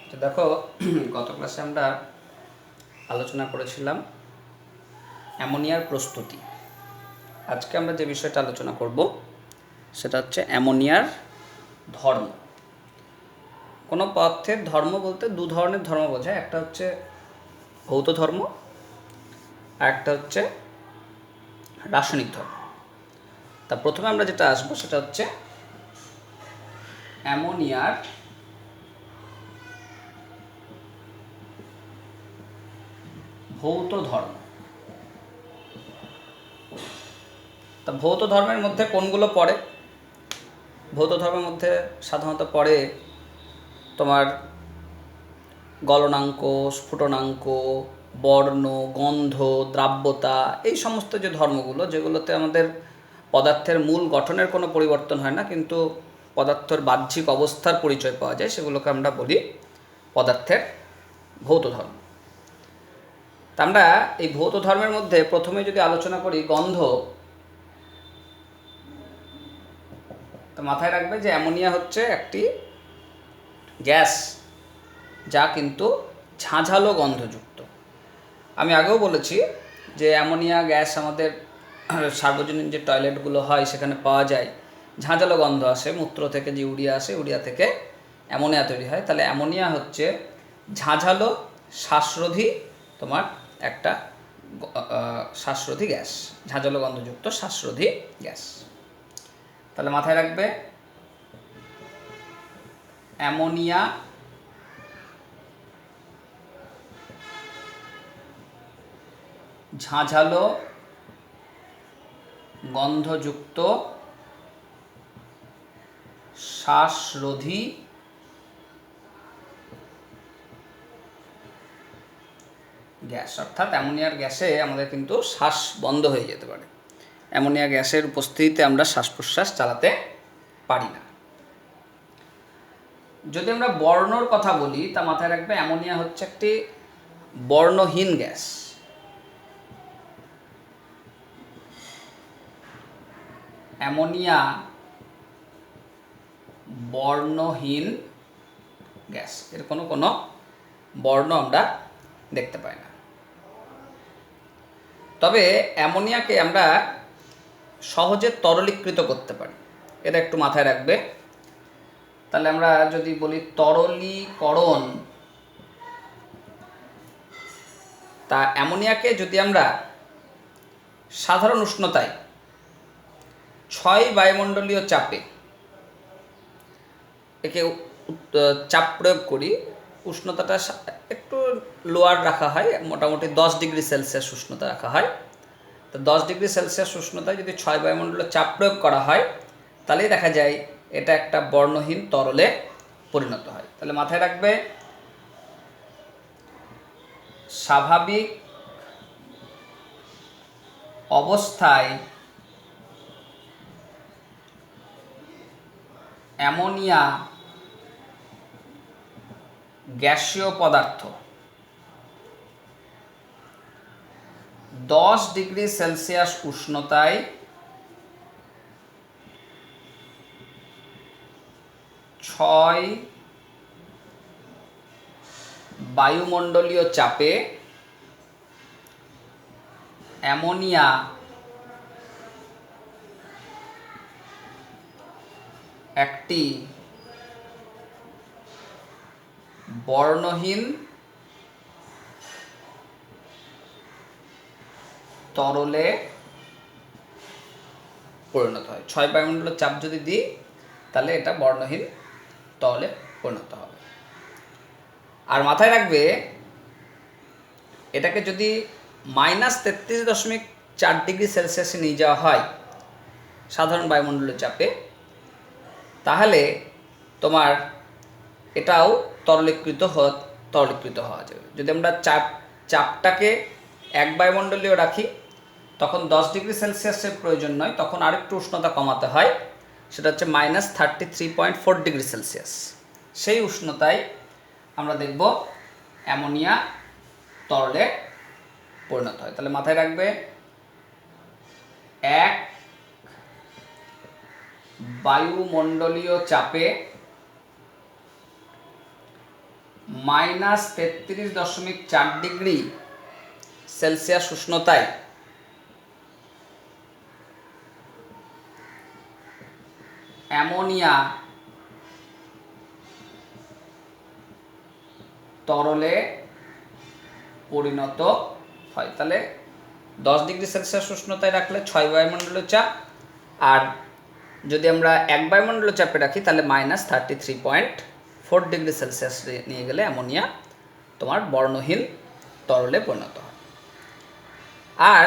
তো দেখো, গত ক্লাসে আমরা আলোচনা করেছিলাম অ্যামোনিয়ার প্রস্তুতি। আজকে আমরা যে বিষয়টা আলোচনা করব সেটা হচ্ছে অ্যামোনিয়ার ধর্ম। কোনো পদার্থের ধর্ম বলতে দু ধরনের ধর্ম বোঝায়, একটা হচ্ছে ভৌত ধর্ম আর একটা হচ্ছে রাসায়নিক ধর্ম। তা প্রথমে আমরা যেটা আসবো সেটা হচ্ছে অ্যামোনিয়ার ভৌত ধর্ম। তা ভৌত ধর্মের মধ্যে কোনগুলো পড়ে? ভৌত ধর্মের মধ্যে সাধারণত পড়ে তোমার গলনাঙ্ক, স্ফুটনাঙ্ক, বর্ণ, গন্ধ, দ্রাব্যতা, এই সমস্ত যে ধর্মগুলো, যেগুলোতে আমাদের পদার্থের মূল গঠনের কোনো পরিবর্তন হয় না, কিন্তু পদার্থের বাহ্যিক অবস্থার পরিচয় পাওয়া যায়, সেগুলোকে আমরা বলি পদার্থের ভৌত ধর্ম। তা আমরা এই ভৌত ধর্মের মধ্যে প্রথমে যদি আলোচনা করি গন্ধ, তো মাথায় রাখবে যে অ্যামোনিয়া হচ্ছে একটি গ্যাস যা কিন্তু ঝাঁঝালো গন্ধযুক্ত। আমি আগেও বলেছি যে অ্যামোনিয়া গ্যাস আমাদের সার্বজনীন যে টয়লেটগুলো হয় সেখানে পাওয়া যায়, ঝাঁঝালো গন্ধ আসে, মূত্র থেকে যে ইউরিয়া আসে, ইউরিয়া থেকে অ্যামোনিয়া তৈরি হয়। তাহলে অ্যামোনিয়া হচ্ছে ঝাঁঝালো শ্বাসরোধী তোমার একটা শ্বাসরোধী গ্যাস, ঝাঁঝালো গন্ধযুক্ত শ্বাসরোধী গ্যাস। তাহলে মাথায় রাখবে অ্যামোনিয়া ঝাঁঝালো গন্ধযুক্ত শ্বাসরোধী গ্যাস। অর্থাৎ অ্যামোনিয়ার গ্যাসে আমাদের কিন্তু শ্বাস বন্ধ হয়ে যেতে পারে। অ্যামোনিয়া গ্যাসের উপস্থিতিতে আমরা শ্বাস প্রশ্বাস চালাতে পারি না। যদি আমরা বর্ণর কথা বলি, তা মাথায় রাখবে অ্যামোনিয়া হচ্ছে একটি বর্ণহীন গ্যাস। অ্যামোনিয়া বর্ণহীন গ্যাস, এর কোনো বর্ণ আমরা দেখতে পাই না। তবে অ্যামোনিয়াকে আমরা সহজে তরলীকৃত করতে পারি, এটা একটু মাথায় রাখবে। তাহলে আমরা যদি বলি তরলীকরণ, তা অ্যামোনিয়াকে যদি আমরা সাধারণ উষ্ণতায় 6 বায়ুমণ্ডলীয় চাপে একে চাপ প্রয়োগ করি, উষ্ণতাটা একটু লোয়ার রাখা হয়, মোটামুটি 10 ডিগ্রি সেলসিয়াস উষ্ণতা রাখা হয়। তো 10 ডিগ্রি সেলসিয়াস উষ্ণতায় যদি 6 বায়ুমণ্ডলের চাপ প্রয়োগ করা হয়, তাহলেই দেখা যায় এটা একটা বর্ণহীন তরলে পরিণত হয়। তাহলে মাথায় রাখবে স্বাভাবিক অবস্থায় অ্যামোনিয়া গ্যাসীয় পদার্থ 10 ডিগ্রি সেলসিয়াস উষ্ণতায় 6 বায়ুমণ্ডলীয় চাপে অ্যামোনিয়া একটি বর্ণহীন তরলে পরিণত হয়। 6 বায়ুমণ্ডলের চাপ যদি দিই, তাহলে এটা বর্ণহীন তরলে পরিণত হবে। আর মাথায় রাখবে এটাকে যদি -33.4 ডিগ্রি সেলসিয়াসে নিয়ে যাওয়া হয় সাধারণ বায়ুমণ্ডলের চাপে, তাহলে তোমার এটাও তরলীকৃত হওয়া যাবে। যদি আমরা চাপটাকে 1 বায়ুমণ্ডলীয় রাখি, তখন 10 ডিগ্রি সেলসিয়াসের প্রয়োজন নয়, তখন আরেকটু উষ্ণতা কমাতে হয়, সেটা হচ্ছে -33.4 ডিগ্রি সেলসিয়াস। সেই উষ্ণতায় আমরা দেখব অ্যামোনিয়া তরলে পরিণত হয়। তাহলে মাথায় রাখবে 1 বায়ুমণ্ডলীয় চাপে -33.4 ডিগ্রি সেলসিয়াস উষ্ণতায় অ্যামোনিয়া তরলে পরিণত হয়। তাহলে 10 ডিগ্রি সেলসিয়াস উষ্ণতায় রাখলে 6 বায়ুমণ্ডলীয় চাপ, আর যদি আমরা 1 বায়ুমণ্ডলীয় চাপে রাখি তাহলে -33.4 ডিগ্রি সেলসিয়াস নিয়ে গেলে অ্যামোনিয়া তোমার বর্ণহীন তরলে পরিণত হয়। আর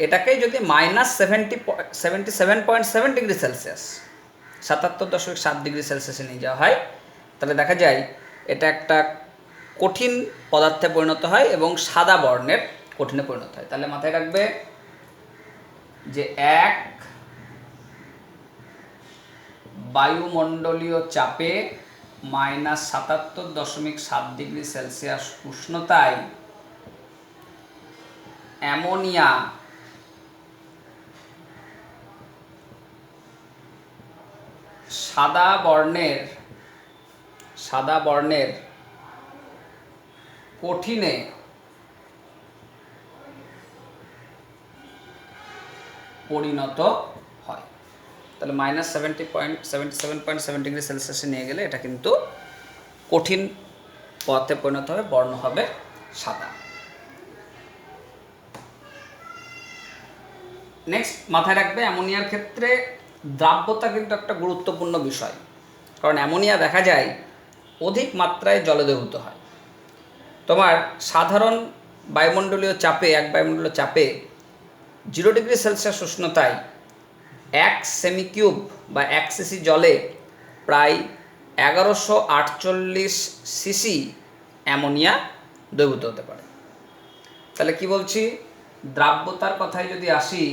এটাকেই যদি -77.7 ডিগ্রি সেলসিয়াস 77.7 ডিগ্রি সেলসিয়াসে নিয়ে যাওয়া হয় তাহলে দেখা যায় এটা একটা কঠিন পদার্থে পরিণত হয় এবং সাদা বর্ণের কঠিনে পরিণত হয়। তাহলে মাথায় রাখবে যে 1 বায়ুমণ্ডলীয় চাপে -77.7 ডিগ্রি সেলসিয়াস উষ্ণতায় অ্যামোনিয়া সাদা বর্ণের কঠিনে পরিণত হয়। তাহলে -77.7 ডিগ্রি সেলসিয়াসে নিয়ে গেলে এটা কিন্তু কঠিন পদার্থে পরিণত হবে, বর্ণ হবে সাদা। নেক্সট মাথায় রাখবে অ্যামোনিয়ার ক্ষেত্রে দ্রাব্যতা কিন্তু একটা গুরুত্বপূর্ণ বিষয়, কারণ অ্যামোনিয়া দেখা যায় অধিক মাত্রায় জলে দ্রবীভূত হয়। তোমার সাধারণ বায়ুমণ্ডলীয় চাপে 1 বায়ুমণ্ডলীয় চাপে 0 ডিগ্রি সেলসিয়াস উষ্ণতায় 1 সেমিকিউব বা 1 সিসি জলে প্রায় 1148 সিসি অ্যামোনিয়া দ্রবীভূত হতে পারে। তাহলে কি বলছি, দ্রাব্যতার কথায় যদি আসি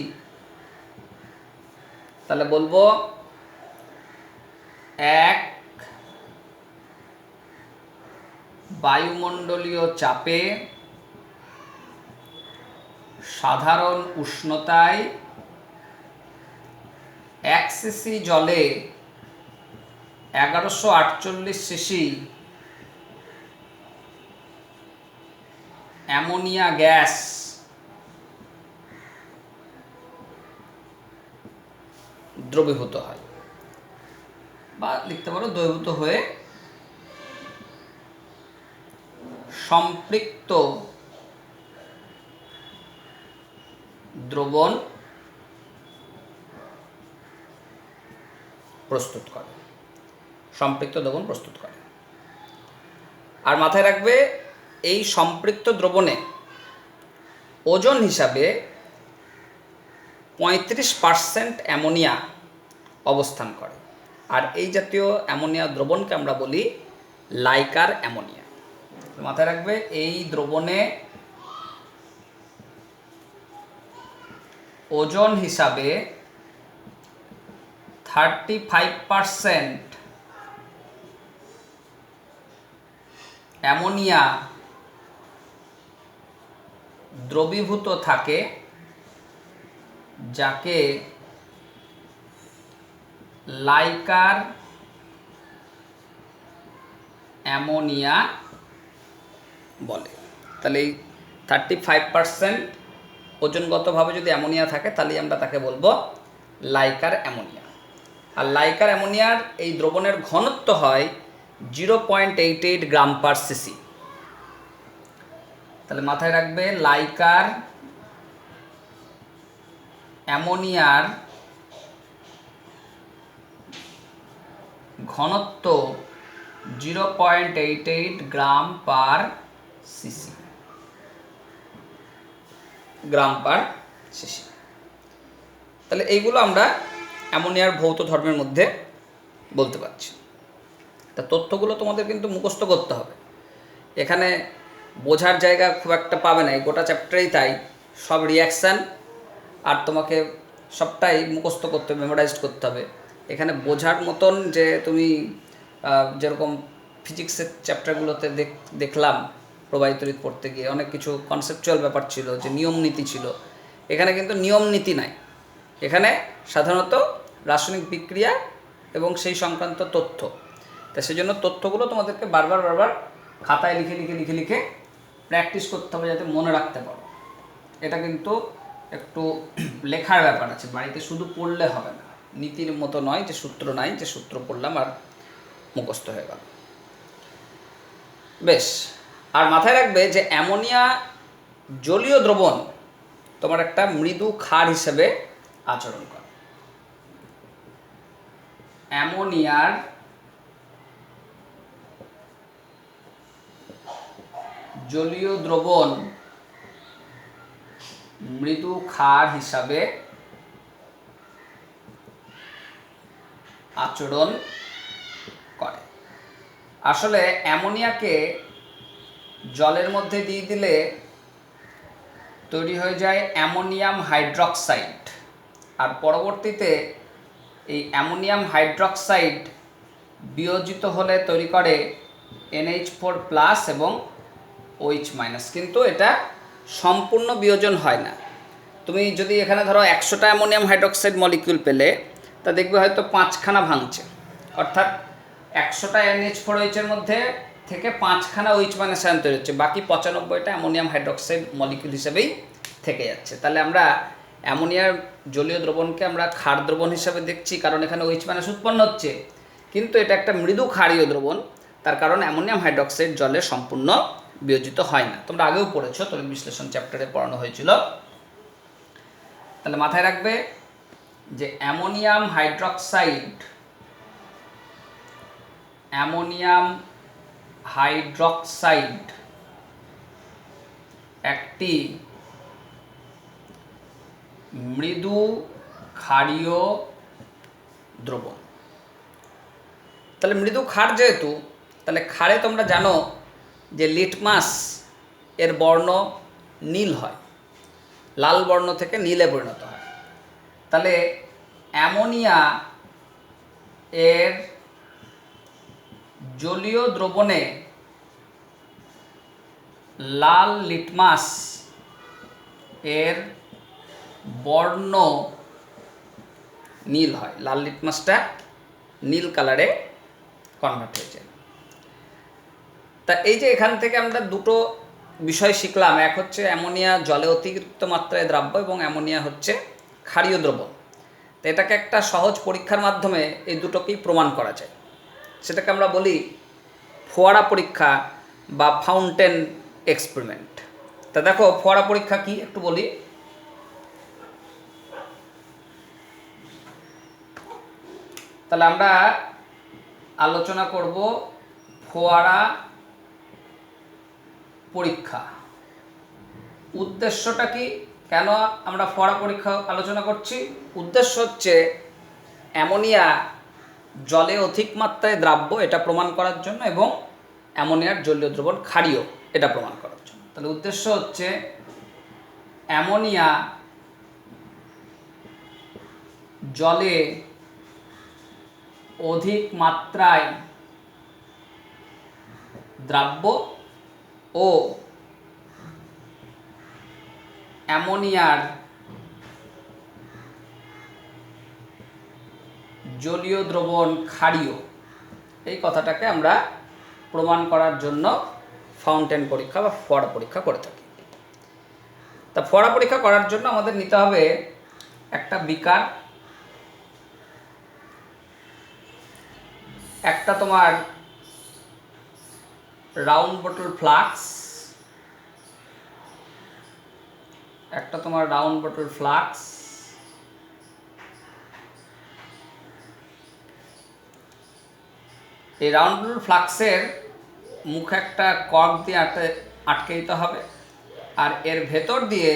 তাহলে বলবো 1 বায়ুমণ্ডলীয় চাপে সাধারণ উষ্ণতায় 1 সিসি জলে 1148 সিসি অ্যামোনিয়া গ্যাস দ্রবীভূত হয়, বা লিখতে পারো দ্রবীভূত হয়ে সম্পৃক্ত দ্রবণ প্রস্তুত করে, আর মাথায় রাখবে এই সম্পৃক্ত দ্রবণে ওজন হিসাবে 35% অ্যামোনিয়া অবস্থান করে, আর এই জাতীয় অ্যামোনিয়া দ্রবণকে আমরা বলি লাইকার অ্যামোনিয়া। মাথায় রাখবে এই দ্রবণে ওজন হিসাবে 35% অ্যামোনিয়া দ্রবীভূত থাকে, যাকে লাইকার অ্যামোনিয়া বলে। তাহলে এই 35% ওজনগতভাবে যদি অ্যামোনিয়া থাকে তাহলে আমরা তাকে বলবো লাইকার অ্যামোনিয়া। আর লাইকার অ্যামোনিয়ার এই দ্রবণের ঘনত্ব হয় 0.88 গ্রাম পার সিসি। তাহলে মাথায় রাখবে লাইকার অ্যামোনিয়ার ঘনত্ব 0.88 গ্রাম পার সিসি। তাহলে এইগুলো আমরা অ্যামোনিয়ার ভৌত ধর্মের মধ্যে বলতে পারছি। তা তথ্যগুলো তোমাদের কিন্তু মুখস্থ করতে হবে, এখানে বোঝার জায়গা খুব একটা পাবে না, এই গোটা চ্যাপ্টারেই তাই সব রিয়াকশান আর তোমাকে সবটাই মুখস্থ করতে হবে, মেমোরাইজড করতে হবে। এখানে বোঝার মতন যে তুমি যেরকম ফিজিক্সের চ্যাপ্টারগুলোতে দেখলাম প্রবাহিত তড়িৎ পড়তে গিয়ে অনেক কিছু কনসেপচুয়াল ব্যাপার ছিল, যে নিয়ম নীতি ছিল, এখানে কিন্তু নিয়ম নীতি নাই, এখানে সাধারণত রাসায়নিক বিক্রিয়া এবং সেই সংক্রান্ত তথ্য। তা সেই জন্য তথ্যগুলো তোমাদেরকে বারবার খাতায় লিখে লিখে লিখে লিখে প্র্যাকটিস করতে হবে যাতে মনে রাখতে পারো। এটা কিন্তু একটু লেখার ব্যাপার আছে, বাড়িতে শুধু পড়লে হবে না, নীতির মতো নয় যে সূত্র নাই যে সূত্র পড়লাম আর মুখস্থ হয়ে গেল। বেশ, আর মাথায় রাখবে যে অ্যামোনিয়া জলীয় দ্রবণ তোমার একটা মৃদু ক্ষার হিসেবে আচরণ করে। অ্যামোনিয়ার জলীয় দ্রবণ মৃদু ক্ষার হিসাবে আচরণ করে। আসলে অ্যামোনিয়াকে জলের মধ্যে দিয়ে দিলে তৈরি হয়ে যায় অ্যামোনিয়াম হাইড্রক্সাইড, আর পরবর্তীতে এই অ্যামোনিয়াম হাইড্রক্সাইড বিয়োজিত হলে তৈরি করে NH4+ এবং OH-, কিন্তু এটা সম্পূর্ণ বিয়োজন হয় না। তুমি যদি এখানে ধরো 100টা অ্যামোনিয়াম হাইড্রক্সাইড মলিকিউল পেলে, তা দেখবে হয়তো 5খানা ভাঙছে, অর্থাৎ 100টা NH4OH মধ্যে থেকে 5খানা OH- আয়ন তৈরি হচ্ছে, বাকি 95টা অ্যামোনিয়াম হাইড্রক্সাইড মলিকিউল হিসেবেই থেকে যাচ্ছে। তাহলে আমরা অ্যামোনিয়ার জলীয় দ্রবণকে আমরা ক্ষার দ্রবণ হিসেবে দেখছি, কারণ এখানে OH- উৎপন্ন হচ্ছে, কিন্তু এটা একটা মৃদু ক্ষারীয় দ্রবণ, তার কারণ অ্যামোনিয়াম হাইড্রক্সাইড জলে সম্পূর্ণ বিয়োজিত হয় না। তোমরা আগেও পড়েছো, তরল বিশ্লেষণ চ্যাপ্টারে পড়ানো হয়েছিল। তাহলে মাথায় রাখবে যে অ্যামোনিয়াম হাইড্রক্সাইড একটি মৃদু ক্ষারীয় দ্রবণ। তাহলে মৃদু ক্ষার যেহেতু, তাহলে ক্ষারে তোমরা জানো যে লিটমাস এর বর্ণ নীল হয়, লাল বর্ণ থেকে নীলে পরিণত হয়। তাহলে অ্যামোনিয়া এর জলীয় দ্রবণে লাল লিটমাস এর বর্ণ নীল হয়, লাল লিটমাসটা নীল কালারে কনভার্ট হয়ে যায়। তা এই যে এখান থেকে আমরা দুটো বিষয় শিখলাম, এক হচ্ছে অ্যামোনিয়া জলে অতিরিক্ত মাত্রায় দ্রাব্য এবং অ্যামোনিয়া হচ্ছে ক্ষারীয় দ্রবণ। তো এটাকে একটা সহজ পরীক্ষার মাধ্যমে এই দুটোকেই প্রমাণ করা যায়, সেটাকে আমরা বলি ফোয়ারা পরীক্ষা বা ফাউন্টেন এক্সপেরিমেন্ট। তা দেখো ফোয়ারা পরীক্ষা কি একটু বলি। তাহলে আমরা আলোচনা করব ফোয়ারা পরীক্ষা। উদ্দেশ্যটা কি, কেন আমরা ফোয়ারা পরীক্ষা আলোচনা করছি? উদ্দেশ্য হচ্ছে অ্যামোনিয়া জলে অধিক মাত্রায় দ্রাব্য এটা প্রমাণ করার জন্য, এবং অ্যামোনিয়ার জলীয় দ্রবণ ক্ষারীয় এটা প্রমাণ করার জন্য। তাহলে উদ্দেশ্য হচ্ছে অ্যামোনিয়া জলে অধিক মাত্রায় দ্রাব্য ও অ্যামোনিয়ার জলীয় দ্রবণ ক্ষারীয়, এই কথাটাকে আমরা প্রমাণ করার জন্য ফাউন্টেন পরীক্ষা বা ফোয়ারা পরীক্ষা করে থাকি। তা ফোয়ারা পরীক্ষা করার জন্য আমাদের নিতে হবে একটা বিকার, একটা তোমার রাউন্ড বটল ফ্লাক্স, এই রাউন্ড বটল ফ্লাক্সের মুখে একটা কর্ক দিয়ে আটকে দিতে হবে, আর এর ভেতর দিয়ে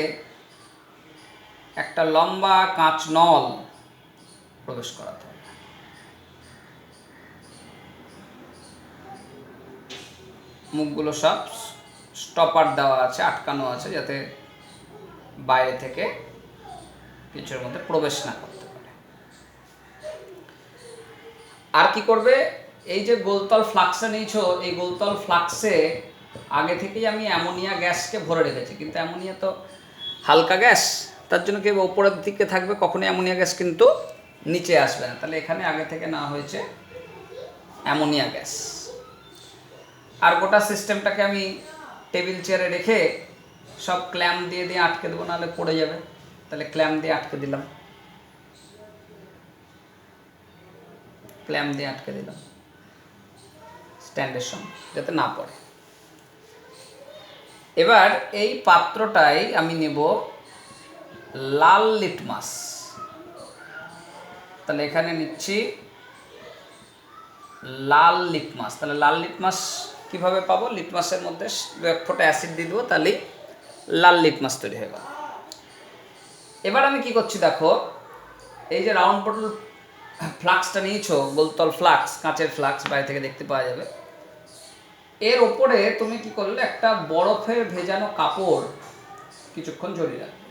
একটা লম্বা কাঁচ নল প্রবেশ করাতে হবে। মুখগুলো সব স্টপার দেওয়া আছে, আটকানো আছে, যাতে বাইরে থেকে কিছুর মধ্যে প্রবেশ না করতে পারে। আর কি করবে, এই যে গোলতল ফ্লাক্সে নিয়েছো, এই গোলতল ফ্লাক্সে আগে থেকেই আমি অ্যামোনিয়া গ্যাসকে ভরে রেখেছি, কিন্তু অ্যামোনিয়া তো হালকা গ্যাস, তার জন্য কি উপরের দিকে থাকবে, কখনোই অ্যামোনিয়া গ্যাস কিন্তু নিচে আসবে না। তাহলে এখানে আগে থেকে নেওয়া হয়েছে অ্যামোনিয়া গ্যাস। আর গোটা সিস্টেমটাকে আমি টেবিল চেয়ারে রেখে সব ক্ল্যাম্প দিয়ে দিয়ে আটকে দেবো, নাহলে পড়ে যাবে। তাহলে ক্ল্যাম্প দিয়ে আটকে দিলাম, ক্ল্যাম্প দিয়ে আটকে দিলাম স্ট্যান্ডের সঙ্গে, যাতে না পড়ে। এবার এই পাত্রটাই আমি নেব লাল লিটমাস। তাহলে এখানে নিচ্ছি লাল লিটমাস। তাহলে লাল লিটমাস কীভাবে পাবো? লিটমাসের মধ্যে 1 ফোঁটা অ্যাসিড দিয়ে দেবো, তাহলেই লাল লিটমাস তৈরি হয়ে গেল। এবার আমি কি করছি দেখো, এই যে রাউন্ড বটল ফ্লাক্সটা নিয়েছো, গোলতল ফ্লাক্স, কাঁচের ফ্লাক্স, বাইরে থেকে দেখতে পাওয়া যাবে। এর ওপরে তুমি কি করলে, একটা বরফের ভেজানো কাপড় কিছুক্ষণ জড়িয়ে রাখবে।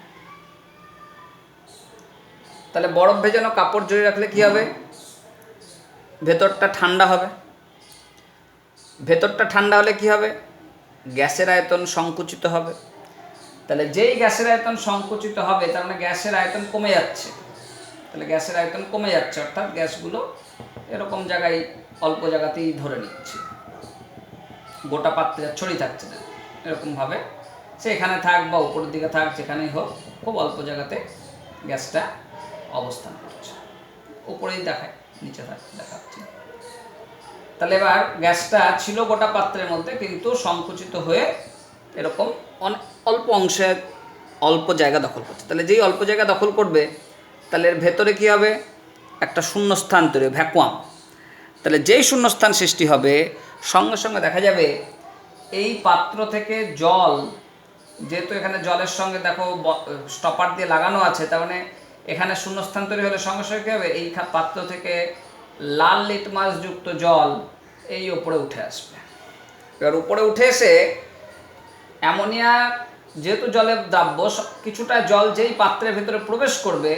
তাহলে বরফ ভেজানো কাপড় জড়িয়ে রাখলে কি হবে? ভেতরটা ঠান্ডা হবে। ভেতরটা ঠান্ডা হলে কি হবে? গ্যাসের আয়তন সংকুচিত হবে। তাহলে যেই গ্যাসের আয়তন সংকুচিত হবে, তার মানে গ্যাসের আয়তন কমে যাচ্ছে। তাহলে গ্যাসের আয়তন কমে যাচ্ছে, অর্থাৎ গ্যাসগুলো এরকম জায়গায় অল্প জায়গাতেই ধরে নিচ্ছে, গোটা পাত্রে ছড়িয়ে থাকছে না। এরকমভাবে সে এখানে থাক বা উপরের দিকে থাক, যেখানেই হোক, খুব অল্প জায়গাতে গ্যাসটা অবস্থান করছে। উপরেই দেখায়, নিচে দেখাচ্ছে। তাহলে এবার গ্যাসটা ছিল গোটা পাত্রের মধ্যে, কিন্তু সংকুচিত হয়ে এরকম অল্প অংশে অল্প জায়গা দখল করছে। তাহলে যেই অল্প জায়গা দখল করবে, তাহলে এর ভেতরে কী হবে? একটা শূন্যস্থান তৈরি, ভ্যাকুয়াম। তাহলে যেই শূন্যস্থান সৃষ্টি হবে, সঙ্গে সঙ্গে দেখা যাবে এই পাত্র থেকে জল, যেহেতু এখানে জলের সঙ্গে দেখো স্টপার দিয়ে লাগানো আছে, তার মানে এখানে শূন্যস্থান তৈরি হলে সঙ্গে সঙ্গে কী হবে? এই পাত্র থেকে লাল লিটমাস যুক্ত জল এই উপরে উঠে আসবে। এবার উপরে উঠে এসে অ্যামোনিয়া, যেহেতু জলের দ্রাব্য, কিছুটা জল যেই পাত্রের ভেতরে প্রবেশ করবে,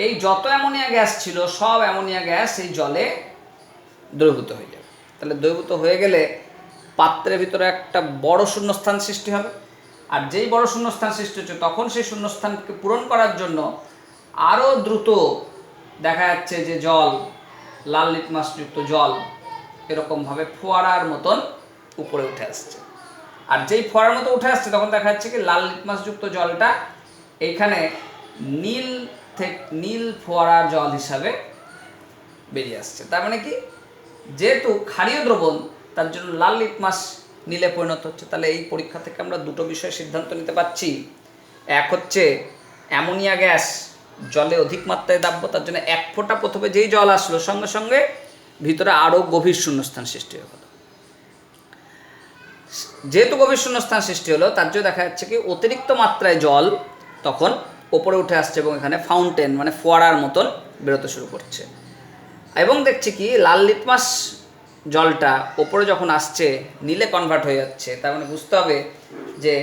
এই যত অ্যামোনিয়া গ্যাস ছিল সব অ্যামোনিয়া গ্যাস এই জলে দ্রবীভূত হয়ে যাবে। তাহলে দ্রবীভূত হয়ে গেলে পাত্রের ভিতরে একটা বড় শূন্যস্থান সৃষ্টি হবে। আর যেই বড় শূন্যস্থান সৃষ্টি হচ্ছে, তখন সেই শূন্যস্থানকে পূরণ করার জন্য আরও দ্রুত দেখা যাচ্ছে যে জল, লাল লিটমাসযুক্ত জল এরকমভাবে ফোয়ারার মতন উপরে উঠে আসছে। আর যেই ফোয়ারার মতো উঠে আসছে, তখন দেখা যাচ্ছে কি লাল লিটমাসযুক্ত জলটা এইখানে নীল ফোয়ারার জল হিসাবে বেরিয়ে আসছে। তার মানে কি, যেহেতু ক্ষারীয় দ্রবণ, তার জন্য লাল লিটমাস নীলে পরিণত হচ্ছে। তাহলে এই পরীক্ষা থেকে আমরা দুটো বিষয়ে সিদ্ধান্ত নিতে পারছি। এক হচ্ছে অ্যামোনিয়া গ্যাস জলে অধিক মাত্রায় দাব্য, তার জন্য 1 ফোঁটা প্রথমে যেই জল আসলো, সঙ্গে সঙ্গে ভিতরে আরও গভীর শূন্যস্থান সৃষ্টি হয়ে গেল। যেহেতু গভীর শূন্যস্থান সৃষ্টি হলো, তার জন্য দেখা যাচ্ছে কি অতিরিক্ত মাত্রায় জল তখন ওপরে উঠে আসছে এবং এখানে ফাউন্টেন, মানে ফোয়ারার মতন বেরোতে শুরু করছে। এবং দেখছি কি লাল লিটমাস জলটা ওপরে যখন আসছে নীলে কনভার্ট হয়ে যাচ্ছে। তার মানে বুঝতে হবে যে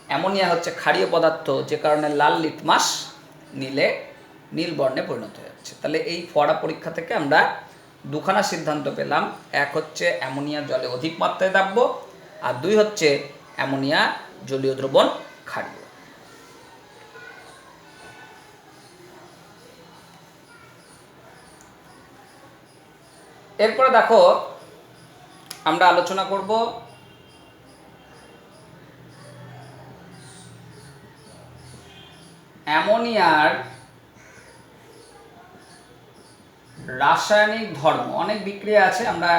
অ্যামোনিয়া হচ্ছে ক্ষারীয় পদার্থ, যে কারণে লাল লিটমাস নীল বর্ণে পরিণত হয়ে যাচ্ছে। তাহলে এই ফোয়ারা পরীক্ষা থেকে আমরা দুখানা সিদ্ধান্ত পেলাম। এক হচ্ছে অ্যামোনিয়া জলে অধিক মাত্রায় দাব্য, আর 2 হচ্ছে অ্যামোনিয়া জলীয় দ্রবণ ক্ষারীয়। এরপরে দেখো আমরা আলোচনা করব অ্যামোনিয়ার রাসায়নিক ধর্ম। অনেক বিক্রিয়া আছে, আমরা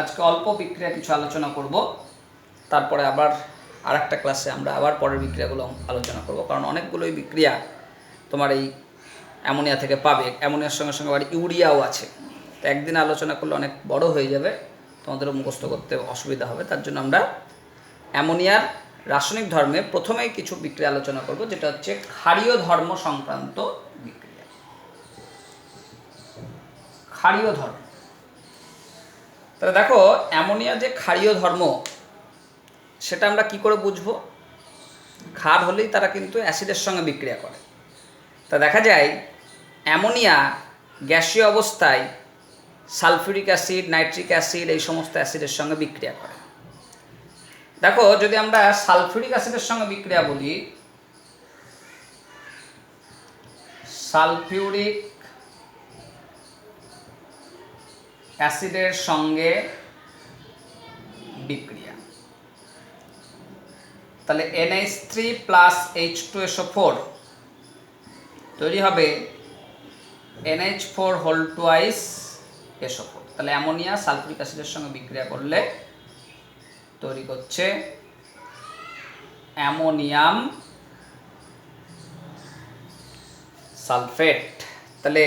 আজকে অল্প বিক্রিয়া কিছু আলোচনা করব, তারপরে আবার আরেকটা ক্লাসে আমরা আবার পরের বিক্রিয়াগুলো আলোচনা করব, কারণ অনেকগুলোই বিক্রিয়া তোমার এই অ্যামোনিয়া থেকে পাবে। অ্যামোনিয়ার সঙ্গে সঙ্গে আবার ইউরিয়াও আছে। তো একদিন আলোচনা করলে অনেক বড় হয়ে যাবে, তোমাদেরও মুখস্থ করতে অসুবিধা হবে। তার জন্য আমরা অ্যামোনিয়ার রাসায়নিক ধর্মে প্রথমেই কিছু বিক্রিয়া আলোচনা করব, যেটা হচ্ছে ক্ষারীয় ধর্ম সংক্রান্ত বিক্রিয়া। ক্ষারীয় ধর্ম। তাহলে দেখো অ্যামোনিয়া যে ক্ষারীয় ধর্ম, সেটা আমরা কি করে বুঝবো? ক্ষার হলেই তারা কিন্তু অ্যাসিডের সঙ্গে বিক্রিয়া করে। তা দেখা যায় অ্যামোনিয়া গ্যাসীয় অবস্থায় সালফিউরিক অ্যাসিড, নাইট্রিক অ্যাসিড, এই সমস্ত অ্যাসিডের সঙ্গে বিক্রিয়া করে। দেখো যদি আমরা সালফিউরিক অ্যাসিডের সঙ্গে বিক্রিয়া বলি, সালফিউরিক অ্যাসিডের সঙ্গে বিক্রিয়া। তাহলে NH3 প্লাস H2SO4 তৈরি হবে NH4 হোল টুয়াইস SO4। তাহলে অ্যামোনিয়া সালফিউরিক অ্যাসিডের সঙ্গে বিক্রিয়া করলে তৈরি করছে অ্যামোনিয়াম সালফেট। তাহলে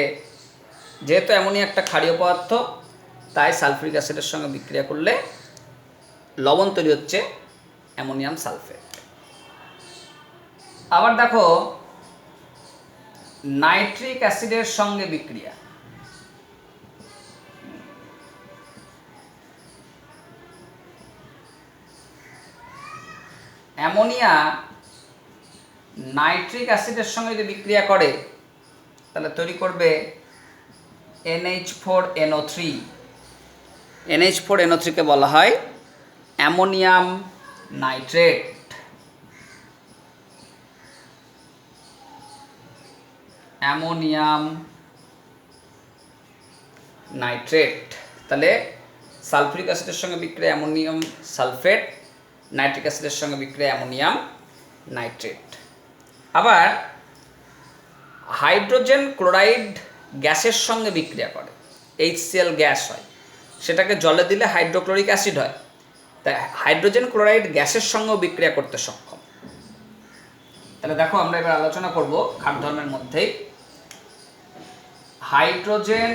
যেহেতু অ্যামোনিয়া একটা ক্ষারীয় পদার্থ, তাই সালফিউরিক অ্যাসিডের সঙ্গে বিক্রিয়া করলে লবণ তৈরি হচ্ছে অ্যামোনিয়াম সালফেট। আবার দেখো নাইট্রিক অ্যাসিডের সঙ্গে বিক্রিয়া। অ্যামোনিয়া নাইট্রিক অ্যাসিডের সঙ্গে যদি বিক্রিয়া করে তাহলে তৈরি করবে NH4NO3। NH4NO3 কে বলা হয় অ্যামোনিয়াম নাইট্রেট। Ammonium nitrate. তাহলে সালফিউরিক অ্যাসিডের সঙ্গে বিক্রিয়া অ্যামোনিয়াম সালফেট, নাইট্রিক অ্যাসিডের সঙ্গে বিক্রিয়া অ্যামোনিয়াম নাইট্রেট। আবার হাইড্রোজেন ক্লোরাইড গ্যাসের সঙ্গে বিক্রিয়া করে, HCl গ্যাস হয়, সেটাকে জলে দিলে হাইড্রোক্লোরিক অ্যাসিড হয়। তাই হাইড্রোজেন ক্লোরাইড গ্যাসের সঙ্গেও বিক্রিয়া করতে সক্ষম। তাহলে দেখো আমরা এবার আলোচনা করব ক্ষার ধর্মের মধ্যেই। হাইড্রোজেন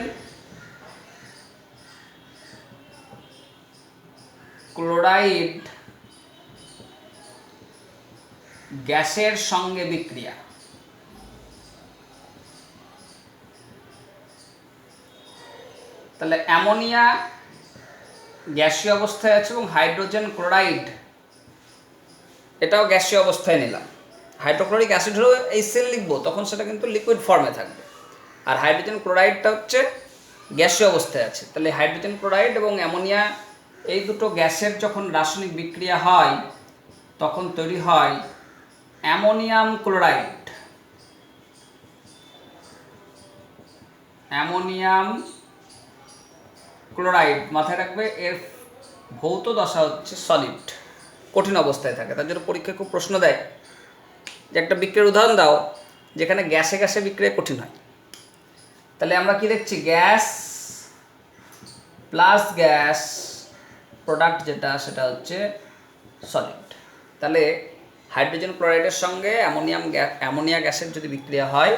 ক্লোরাইড গ্যাসের সঙ্গে বিক্রিয়া। তাহলে অ্যামোনিয়া গ্যাসীয় অবস্থায় আছে এবং হাইড্রোজেন ক্লোরাইড এটাও গ্যাসীয় অবস্থায় নিলাম। হাইড্রোক্লোরিক অ্যাসিড হলেও HCl লিখবো, তখন সেটা কিন্তু লিকুইড ফর্মে থাকবে। আর হাইড্রোজেন ক্লোরাইডটা হচ্ছে গ্যাসীয় অবস্থায় আছে। তাহলে হাইড্রোজেন ক্লোরাইড এবং অ্যামোনিয়া এই দুটো গ্যাসের যখন রাসায়নিক বিক্রিয়া হয় তখন তৈরি হয় অ্যামোনিয়াম ক্লোরাইড। অ্যামোনিয়াম ক্লোরাইড মাথায় রাখবে, এর ভৌত দশা হচ্ছে সলিড, কঠিন অবস্থায় থাকে। তার জন্য পরীক্ষায় খুব প্রশ্ন দেয় যে একটা বিক্রিয়ার উদাহরণ দাও যেখানে গ্যাসে গ্যাসে বিক্রিয়া কঠিন হয়। তাহলে আমরা কি দেখছি, গ্যাস প্লাস গ্যাস প্রোডাক্ট যেটা সেটা হচ্ছে সলিড। তাহলে হাইড্রোজেন ক্লোরাইডের সঙ্গে অ্যামোনিয়া গ্যাসের যদি বিক্রিয়া হয়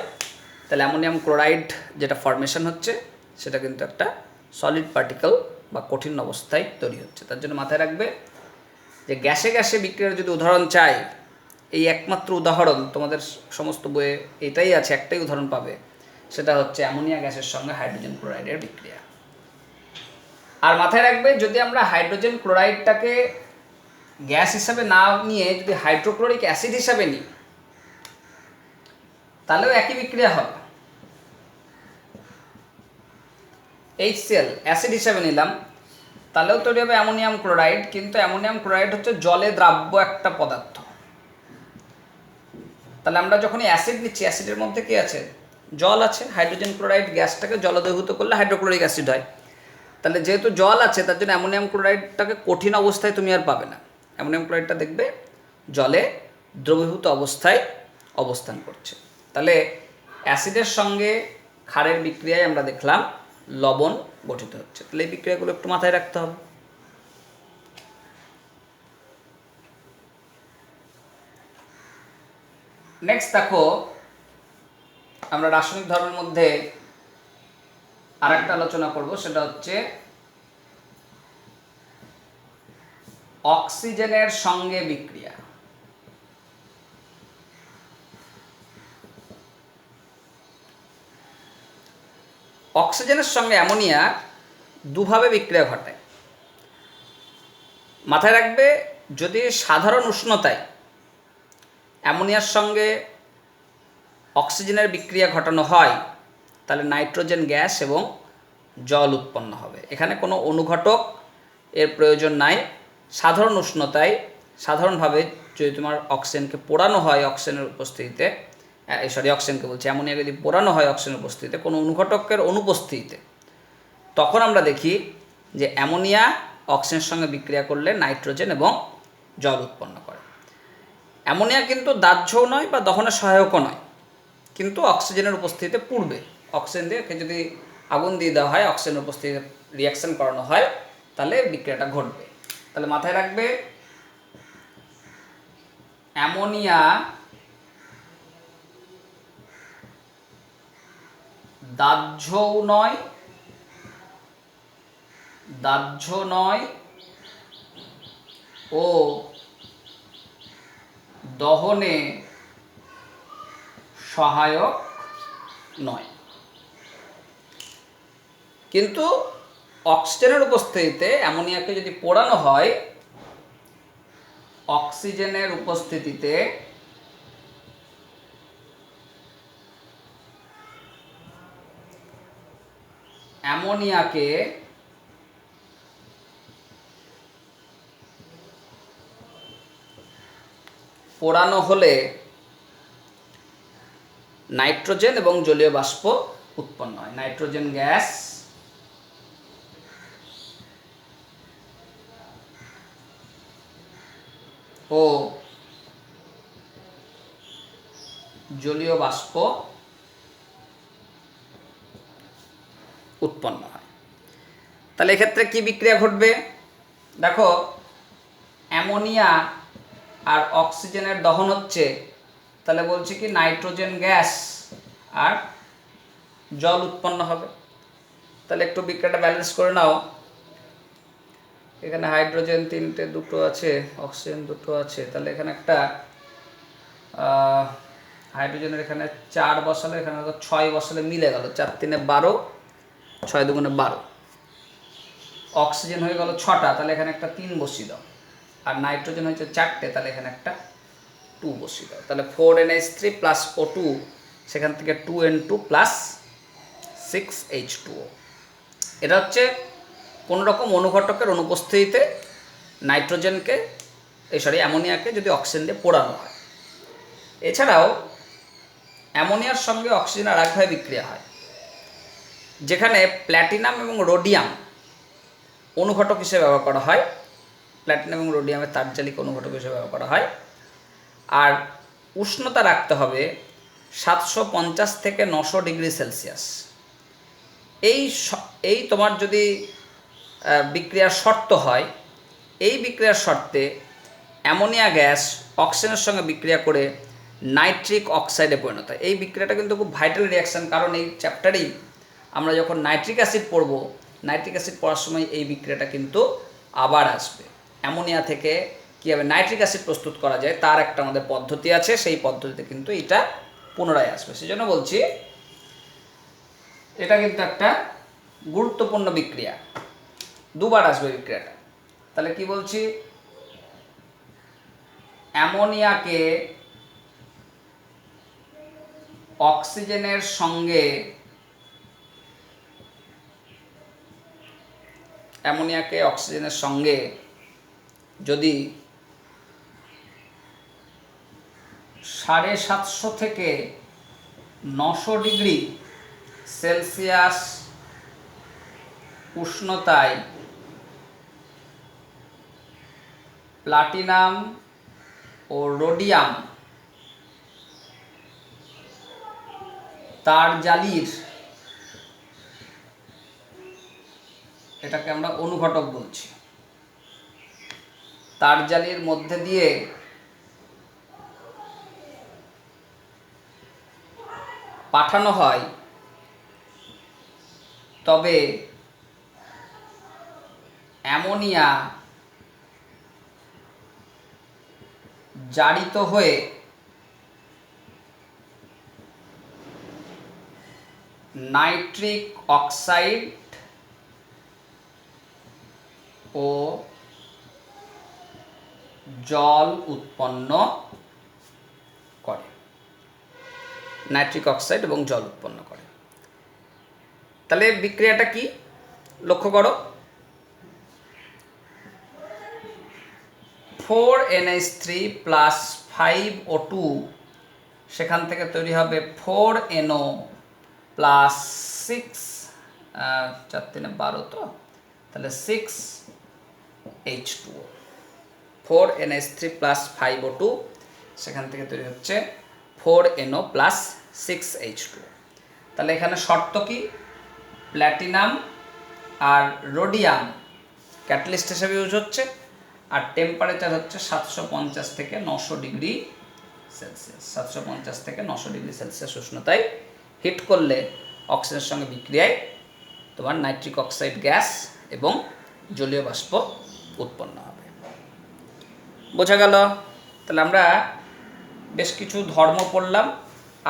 তাহলে অ্যামোনিয়াম ক্লোরাইড যেটা ফর্মেশন হচ্ছে সেটা কিন্তু একটা সলিড পার্টিকেল বা কঠিন অবস্থায় তৈরি হচ্ছে। তার জন্য মাথায় রাখবে যে গ্যাসে গ্যাসে বিক্রিয়ার যদি উদাহরণ চাই, এই একমাত্র উদাহরণ তোমাদের সমস্ত বইয়ে এটাই আছে, একটাই উদাহরণ পাবে, সেটা হচ্ছে অ্যামোনিয়া গ্যাসের সঙ্গে হাইড্রোজেন ক্লোরাইডের বিক্রিয়া। আর মাথায় রাখবে যদি আমরা হাইড্রোজেন ক্লোরাইডটাকে গ্যাস হিসাবে না নিয়ে যদি হাইড্রোক্লোরিক অ্যাসিড হিসাবে নিই তাহলেও একই বিক্রিয়া হবে। HCl অ্যাসিড হিসাবে নিলাম তাহলেও তৈরি হবে অ্যামোনিয়াম ক্লোরাইড, কিন্তু অ্যামোনিয়াম ক্লোরাইড হচ্ছে জলে দ্রাব্য একটা পদার্থ। তাহলে আমরা যখন অ্যাসিড নিচ্ছি অ্যাসিডের মধ্যে কি আছে, জল আছে। হাইড্রোজেন ক্লোরাইড গ্যাসটাকে জলদ্রবীভূত করলে হাইড্রোক্লোরিক অ্যাসিড হয়। তাহলে যেহেতু জল আছে তার জন্য অ্যামোনিয়াম ক্লোরাইডটাকে কঠিন অবস্থায় তুমি আর পাবে না। অ্যামোনিয়াম ক্লোরাইডটা দেখবে জলে দ্রবীভূত অবস্থায় অবস্থান করছে। তাহলে অ্যাসিডের সঙ্গে ক্ষারের বিক্রিয়ায় আমরা দেখলাম লবণ গঠিত হচ্ছে। তাহলে এই বিক্রিয়াগুলো একটু মাথায় রাখতে হবে। নেক্সট দেখো আমরা রাসায়নিক ধর্মের মধ্যে আরেকটা আলোচনা করব, সেটা হচ্ছে অক্সিজেনের সঙ্গে বিক্রিয়া। অক্সিজেনের সঙ্গে অ্যামোনিয়া দুভাবে বিক্রিয়া ঘটায়। মাথায় রাখবে যদি সাধারণ উষ্ণতায় অ্যামোনিয়ার সঙ্গে অক্সিজেনের বিক্রিয়া ঘটানো হয় তাহলে নাইট্রোজেন গ্যাস এবং জল উৎপন্ন হবে। এখানে কোনো অনুঘটক এর প্রয়োজন নাই। সাধারণ উষ্ণতায় সাধারণভাবে যদি তোমার অক্সিজেনকে পোড়ানো হয় অক্সিজেনের উপস্থিতিতে, অক্সিজেনকে বলছি, অ্যামোনিয়া যদি পোড়ানো হয় অক্সিজেনের উপস্থিতিতে কোনো অনুঘটকের অনুপস্থিতিতে, তখন আমরা দেখি যে অ্যামোনিয়া অক্সিজেনের সঙ্গে বিক্রিয়া করলে নাইট্রোজেন এবং জল উৎপন্ন করে। অ্যামোনিয়া কিন্তু দাহ্যও নয় বা দহনের সহায়কও নয়, কিন্তু অক্সিজেনের উপস্থিতিতে পূর্বে অক্সিজেন দিয়ে যদি আগুন দিয়ে দেওয়া হয়, অক্সিজেনের উপস্থিতিতে রিয়াকশন করানো হয়, তাহলে বিক্রিয়াটা ঘটবে। তাহলে মাথায় রাখবে, অ্যামোনিয়া দাহ্যও নয়, ও দহনে সহায়ক নয়। কিন্তু অক্সিজেনের উপস্থিতিতে অ্যামোনিয়াকে যদি পোড়ানো হয়, অক্সিজেনের উপস্থিতিতে অ্যামোনিয়াকে পোড়ানো হলে নাইট্রোজেন এবং জলীয় বাষ্প উৎপন্ন হয়। নাইট্রোজেন গ্যাস ও জলীয় বাষ্প উৎপন্ন হয়। তাহলে এক্ষেত্রে কি বিক্রিয়া ঘটবে? দেখো, অ্যামোনিয়া আর অক্সিজেনের দহন হচ্ছে, তাহলে বলছি কি নাইট্রোজেন গ্যাস আর জল উৎপন্ন হবে। তাহলে একটু বিক্রিয়াটা ব্যালেন্স করে নাও। এখানে হাইড্রোজেন দুটো আছে, অক্সিজেন দুটো আছে, তাহলে এখানে একটা হাইড্রোজেনের এখানে 4 বসালে, এখানে 6 বসালে মিলে গেল, 4 3 12, 6 2 12। অক্সিজেন হয়ে গেল 6টা, তাহলে এখানে একটা 3 বসিয়ে দাও। আর নাইট্রোজেন হয়েছে 4টে, তাহলে এখানে একটা 2 বসিয়ে দাও। তাহলে 4NH3 প্লাস O2, সেখান থেকে 2N2 প্লাস 6H2O। এটা হচ্ছে কোনো রকম অনুঘটকের অনুপস্থিতিতে নাইট্রোজেনকে অ্যামোনিয়াকে যদি অক্সিজেন দিয়ে পোড়ানো হয়। এছাড়াও অ্যামোনিয়ার সঙ্গে অক্সিজেন আর একভাবে বিক্রিয়া হয়, যেখানে প্ল্যাটিনাম এবং রোডিয়াম অনুঘটক হিসেবে ব্যবহার করা হয়। প্ল্যাটিনাম এবং রোডিয়ামের তারজালিক অনুঘটক হিসেবে ব্যবহার করা হয়। আর উষ্ণতা রাখতে হবে 750 থেকে 900 ডিগ্রি সেলসিয়াস। এই তোমার যদি বিক্রিয়ার শর্ত হয়, এই বিক্রিয়ার শর্তে অ্যামোনিয়া গ্যাস অক্সিজেনের সঙ্গে বিক্রিয়া করে নাইট্রিক অক্সাইডে পরিণত হয়। এই বিক্রিয়াটা কিন্তু খুব ভাইটাল রিয়াকশান, কারণ এই চ্যাপ্টারেই আমরা যখন নাইট্রিক অ্যাসিড পড়ব, নাইট্রিক অ্যাসিড পড়ার সময় এই বিক্রিয়াটা কিন্তু আবার আসবে। অ্যামোনিয়া থেকে কীভাবে নাইট্রিক অ্যাসিড প্রস্তুত করা যায় তার একটা আমাদের পদ্ধতি আছে, সেই পদ্ধতিতে কিন্তু এটা পুনরায় আসবে। সেই জন্য বলছি এটা কিন্তু একটা গুরুত্বপূর্ণ বিক্রিয়া, দুবার আসবে বিক্রিয়াটা। তাহলে কি বলছি, অ্যামোনিয়াকে অক্সিজেনের সঙ্গে যদি 750 থেকে 900 ডিগ্রি সেলসিয়াস উষ্ণতায় প্লাটিনাম ও রোডিয়াম তারজালির, এটাকে আমরা অনুঘটক বলছি, তারজালির মধ্যে দিয়ে পাঠানো হয়, তবে অ্যামোনিয়া জারিত হয়ে নাইট্রিক অক্সাইড ও জল উৎপন্ন করে। নাইট্রিক অক্সাইড এবং জল উৎপন্ন করে। তাহলে বিক্রিয়াটা কি লক্ষ্য করো, 4NH3 প্লাস 5O2, সেখান থেকে তৈরি হবে 4NO প্লাস 6, 4 3 12, তো তাহলে 6 H2O, 4NH3 প্লাস 5O2, সেখান থেকে তৈরি হচ্ছে 4NO প্লাস 6H2। তাহলে এখানে শর্ত কি, প্ল্যাটিনাম আর রোডিয়াম ক্যাটালিস্ট হিসেবে ইউজ হচ্ছে, আর টেম্পারেচার হচ্ছে 750 থেকে 900 ডিগ্রি সেলসিয়াস। 750 থেকে 900 ডিগ্রি সেলসিয়াস উষ্ণতায় হিট করলে অক্সিজেনের সঙ্গে বিক্রিয়ায় তোমার নাইট্রিক অক্সাইড গ্যাস এবং জলীয় বাষ্প উৎপন্ন হবে। বোঝা গেল? তাহলে আমরা বেশ কিছু ধর্ম পড়লাম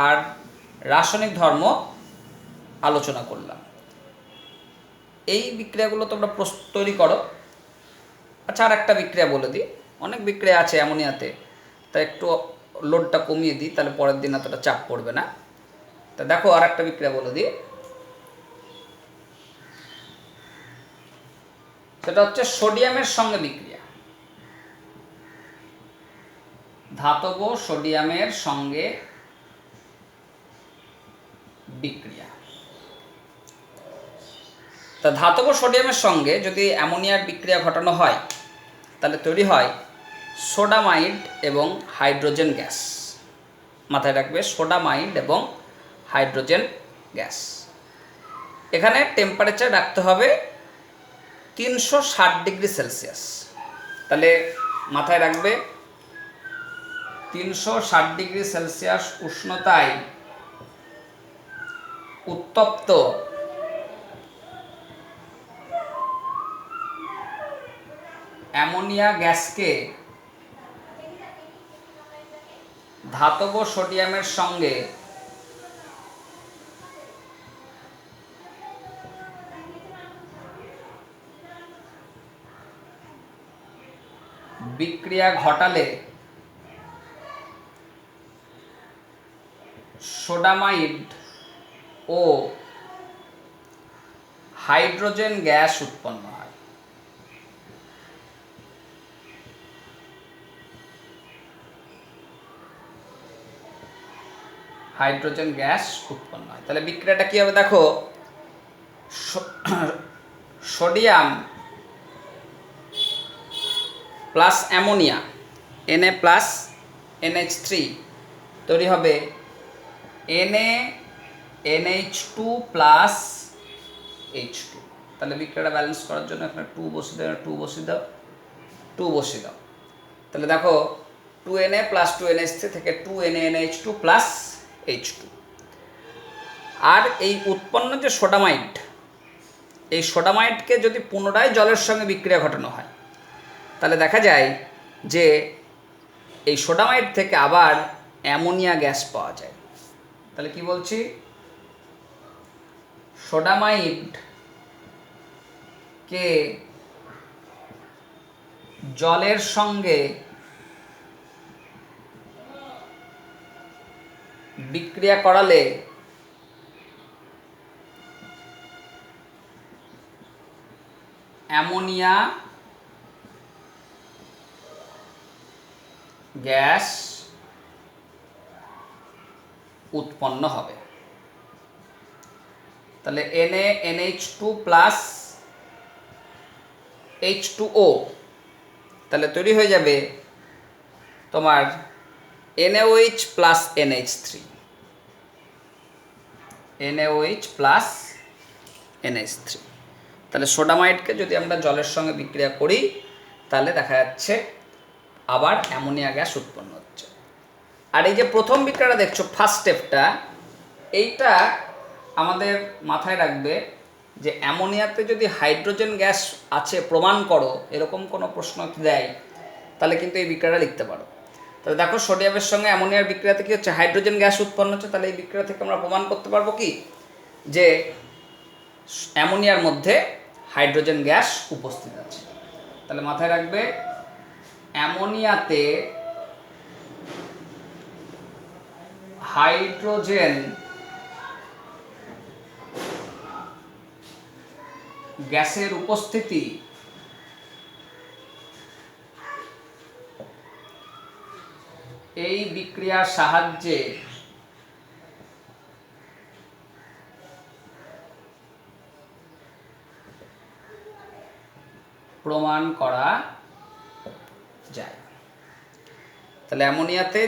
আর রাসায়নিক ধর্ম আলোচনা করলাম। এই বিক্রিয়াগুলো তোমরা তৈরি করো। আচ্ছা, আর একটা বিক্রিয়া বলে দিই, অনেক বিক্রিয়া আছে অ্যামোনিয়াতে, তা একটু লোডটা কমিয়ে দিই, তাহলে পরের দিন এতটা চাপ পড়বে না। তা দেখো, আর একটা বিক্রিয়া বলে দিই, সেটা হচ্ছে সোডিয়ামের সঙ্গে বিক্রিয়া। ধাতব সোডিয়ামের সঙ্গে বিক্রিয়া। তা ধাতব সোডিয়ামের সঙ্গে যদি অ্যামোনিয়ার বিক্রিয়া ঘটানো হয়, তাহলে তৈরি হয় সোডামাইড এবং হাইড্রোজেন গ্যাস। মাথায় রাখবে, সোডামাইড এবং হাইড্রোজেন গ্যাস। এখানে টেম্পারেচার রাখতে হবে 360 ডিগ্রি সেলসিয়াস। তাহলে মাথায় রাখবে, 360 ডিগ্রি সেলসিয়াস উষ্ণতায় উত্তপ্ত অ্যামোনিয়া গ্যাসকে ধাতব সোডিয়ামের সঙ্গে বিক্রিয়া ঘটালে সোডামাইড ও হাইড্রোজেন গ্যাস উৎপন্ন হয়। হাইড্রোজেন গ্যাস উৎপন্ন হয়। তাহলে বিক্রিয়াটা কী হবে দেখো, sodium plus ammonia Na plus NH3 তৈরি হবে NaNH2 প্লাস H2। তাহলে বিক্রিয়াটা ব্যালেন্স করার জন্য এখানে 2 বসিয়ে দাও, 2 বসিয়ে দাও, 2 বসিয়ে দাও। তাহলে দেখো 2Na প্লাস 2NH3 থেকে 2NaNH2 প্লাস H2। আর এই উৎপন্ন যে সোডামাইড, এই সোডামাইডকে যদি পুনরায় জলের সঙ্গে বিক্রিয়া ঘটানো হয়, তাহলে দেখা যায় যে এই সোডামাইড থেকে আবার অ্যামোনিয়া গ্যাস পাওয়া যায়। তাহলে কি বলছি, সোডামাইডকে জলের সঙ্গে বিক্রিয়া করালে অ্যামোনিয়া গ্যাস উৎপন্ন হবে। তাহলে NaNH2 প্লাস H2O, তাহলে তৈরি হয়ে যাবে তোমার NaOH plus NH3, NaOH plus NH3। তাহলে সোডামাইডকে যদি আমরা জলের সঙ্গে বিক্রিয়া করি, তাহলে দেখা যাচ্ছে আবার অ্যামোনিয়া গ্যাস উৎপন্ন হচ্ছে। আর এই যে প্রথম বিক্রিয়াটা দেখছো, ফার্স্ট স্টেপটা, এইটা আমাদের মাথায় রাখবে যে অ্যামোনিয়াতে যদি হাইড্রোজেন গ্যাস আছে প্রমাণ করো, এরকম কোনো প্রশ্ন দেয়, তাহলে কিন্তু এই বিক্রিয়াটা লিখতে পারো। তাহলে দেখো, সোডিয়ামের সঙ্গে অ্যামোনিয়ার বিক্রিয়াতে কি হচ্ছে, হাইড্রোজেন গ্যাস উৎপন্ন হচ্ছে। তাহলে এই বিক্রিয়া থেকে আমরা প্রমাণ করতে পারবো কি, যে অ্যামোনিয়ার মধ্যে হাইড্রোজেন গ্যাস উপস্থিত আছে। তাহলে মাথায় রাখবে, অ্যামোনিয়াতে হাইড্রোজেন গ্যাসের উপস্থিতি এই বিক্রিয়ার সাহায্যে প্রমাণ করা যায়। তাহলে অ্যামোনিয়াতে